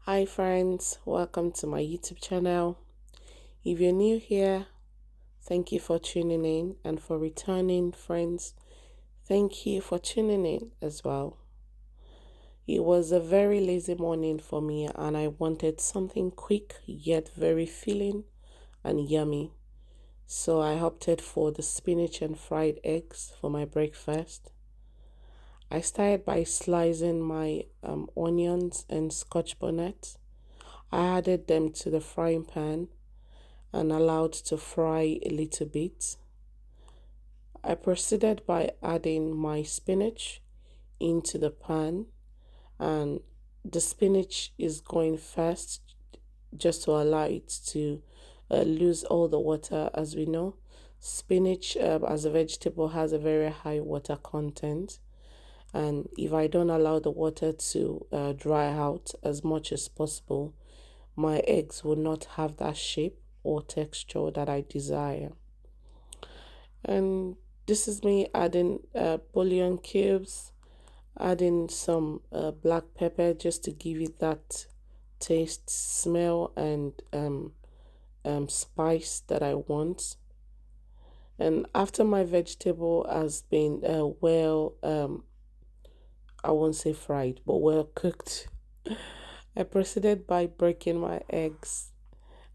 Hi friends, welcome to my YouTube channel. If you're new here, thank you for tuning in, and for returning friends, thank you for tuning in as well. It was a very lazy morning for me and I wanted something quick yet very filling and yummy. So I opted for the spinach and fried eggs for my breakfast. I started by slicing my onions and scotch bonnet. I added them to the frying pan and allowed to fry a little bit. I proceeded by adding my spinach into the pan, and the spinach is going fast just to allow it to lose all the water. As we know, spinach as a vegetable has a very high water content, and if I don't allow the water to dry out as much as possible, my eggs will not have that shape or texture that I desire. And this is me adding bouillon cubes, adding some black pepper just to give it that taste, smell, and spice that I want. And after my vegetable has been I won't say fried, but well cooked, I proceeded by breaking my eggs.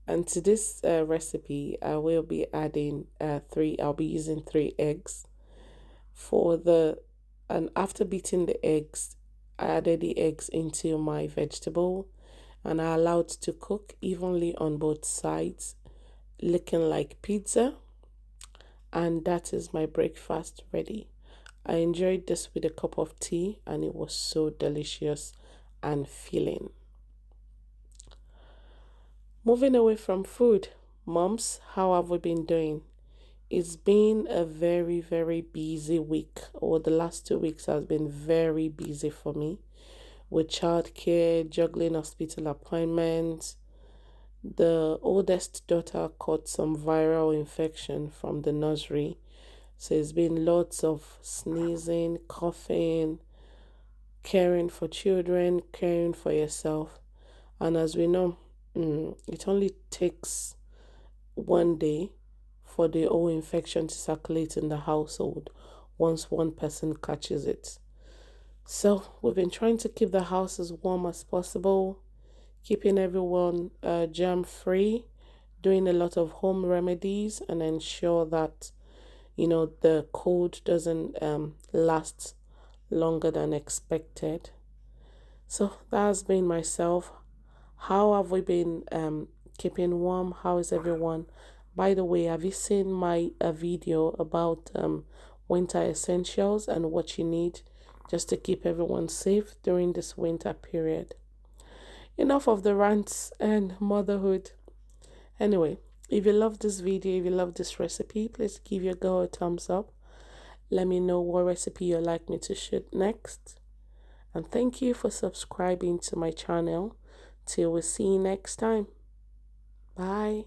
And to this recipe, I will be adding I'll be using 3 eggs for and after beating the eggs, I added the eggs into my vegetable and I allowed to cook evenly on both sides, looking like pizza. And that is my breakfast ready. I enjoyed this with a cup of tea and it was so delicious and filling. Moving away from food, moms, how have we been doing? It's been a very, very busy week, or the last 2 weeks has been very busy for me with childcare, juggling hospital appointments. The oldest daughter caught some viral infection from the nursery, so it's been lots of sneezing, coughing, caring for children, caring for yourself. And as we know, it only takes one day for the whole infection to circulate in the household once one person catches it. So we've been trying to keep the house as warm as possible, keeping everyone germ free, doing a lot of home remedies, and ensure that the cold doesn't last longer than expected. So that has been myself. How have we been keeping warm? How is everyone? By the way, have you seen my video about winter essentials and what you need just to keep everyone safe during this winter period? Enough of the rants and motherhood. Anyway, if you love this video, if you love this recipe, please give your girl a thumbs up. Let me know what recipe you'd like me to shoot next. And thank you for subscribing to my channel. Till we see you next time. Bye.